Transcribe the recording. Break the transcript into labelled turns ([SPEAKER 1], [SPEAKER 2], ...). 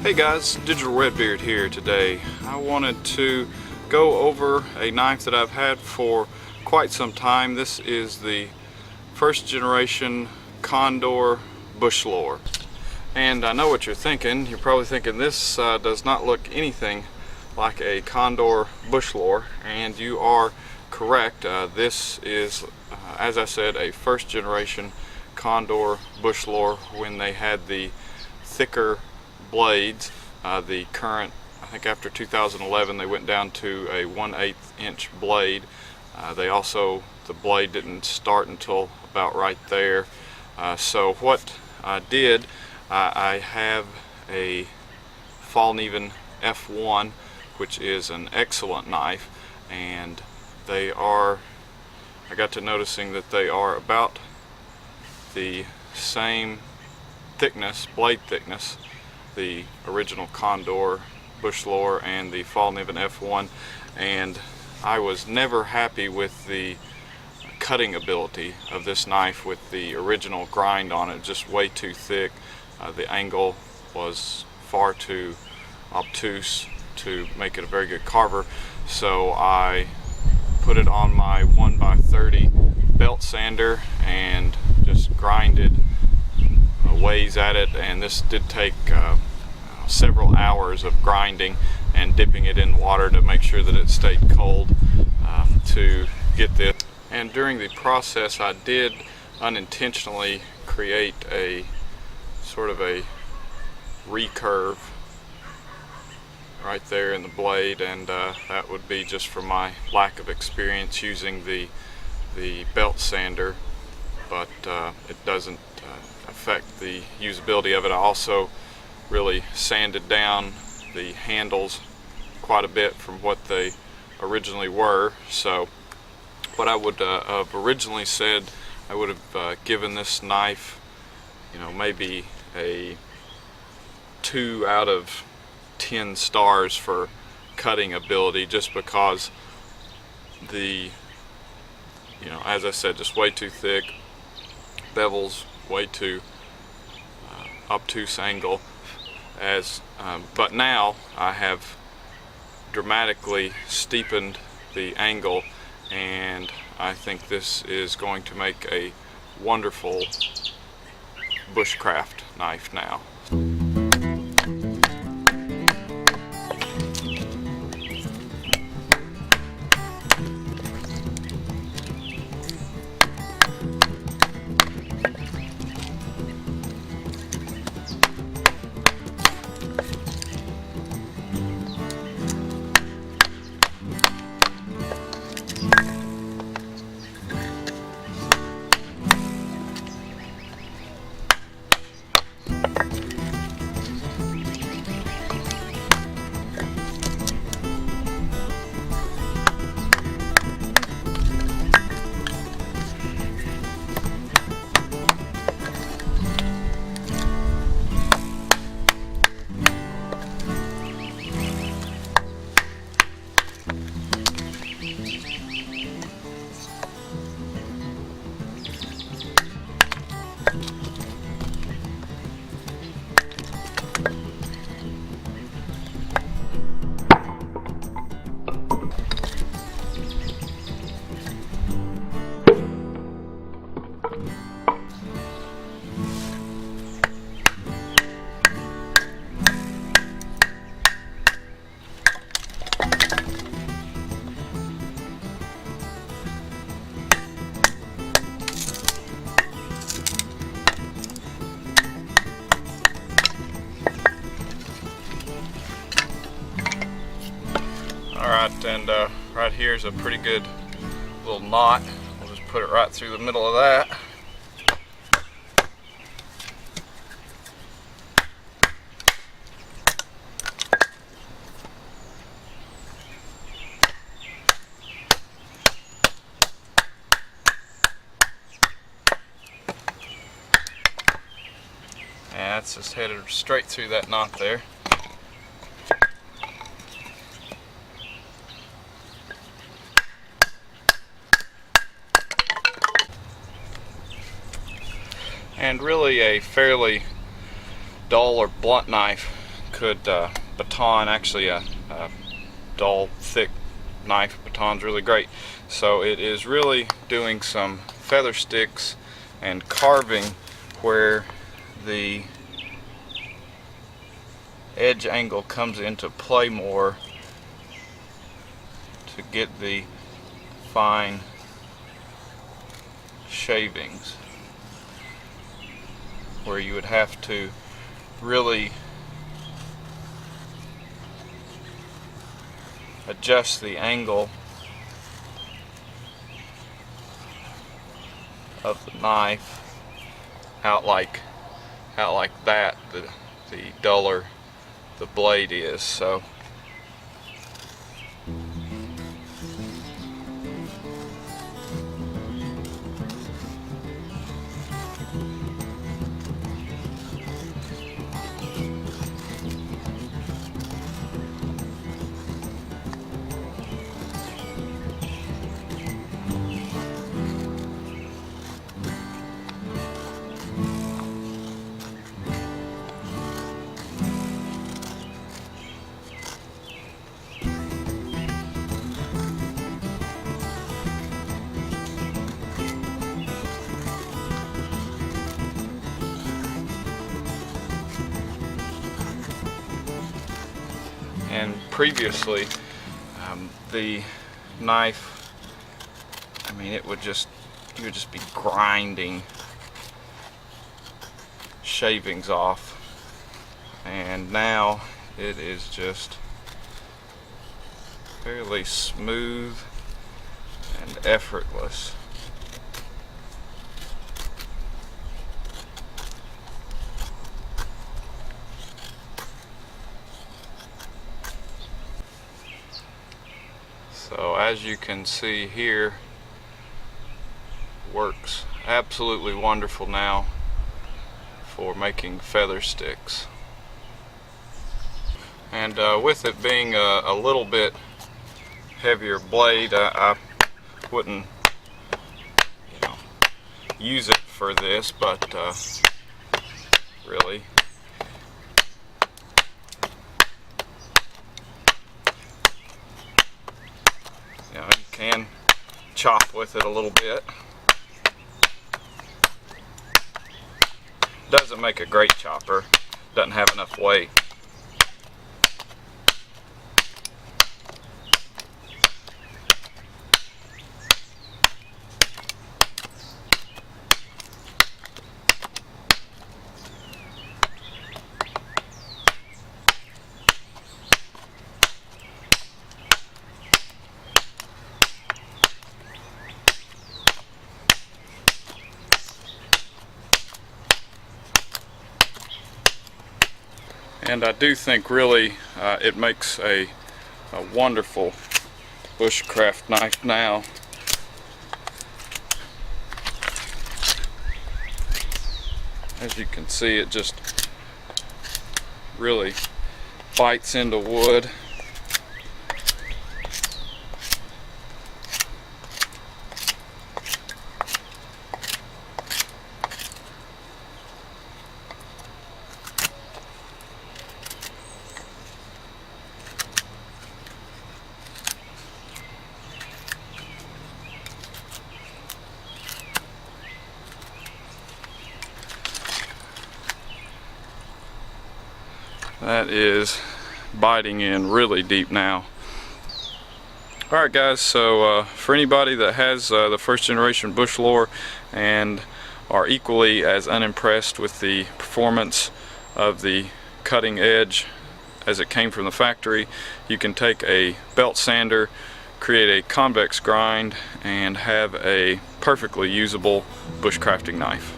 [SPEAKER 1] Hey guys, Digital Redbeard here today. I wanted to go over a knife that I've had for quite some time. This is the first generation Condor Bushlore. And I know what you're thinking. You're probably thinking this does not look anything like a Condor Bushlore, and you are correct. This is, as I said, a first generation Condor Bushlore when they had the thicker blades. The current, I think after 2011 they went down to a 1/8 inch blade. The blade didn't start until about right there. So what I did, I have a Fallkniven F1, which is an excellent knife, and I got to noticing that they are about the same thickness, blade thickness, the original Condor Bushlore and the Fallkniven F1, and I was never happy with the cutting ability of this knife with the original grind on it. Just way too thick. The angle was far too obtuse to make it a very good carver, so I put it on my 1x30 belt sander and just grinded ways at it, and this did take several hours of grinding and dipping it in water to make sure that it stayed cold to get this. And during the process I did unintentionally create a sort of a recurve right there in the blade, and that would be just from my lack of experience using the belt sander, but it doesn't affect the usability of it. I also really sanded down the handles quite a bit from what they originally were. So what I would have originally said, I would have given this knife, maybe a 2 out of 10 stars for cutting ability, just because as I said, just way too thick, bevels way too obtuse angle. But now I have dramatically steepened the angle, and I think this is going to make a wonderful bushcraft knife now. Alright, and right here is a pretty good little knot. We'll just put it right through the middle of that. And that's just headed straight through that knot there. And really a fairly dull or blunt knife could baton, actually a dull, thick knife baton's really great. So it is really doing some feather sticks and carving where the edge angle comes into play more to get the fine shavings, where you would have to really adjust the angle of the knife out like that, the duller the blade is. So and previously the knife, I mean, you would just be grinding shavings off, and now it is just fairly smooth and effortless. So as you can see here, works absolutely wonderful now for making feather sticks. And with it being a little bit heavier blade, I wouldn't, use it for this, but really, you can chop with it a little bit. Doesn't make a great chopper, doesn't have enough weight. And I do think really it makes a wonderful bushcraft knife now. As you can see, it just really bites into wood. That is biting in really deep now. Alright guys, so for anybody that has the first generation Bushlore and are equally as unimpressed with the performance of the cutting edge as it came from the factory, you can take a belt sander, create a convex grind, and have a perfectly usable bushcrafting knife.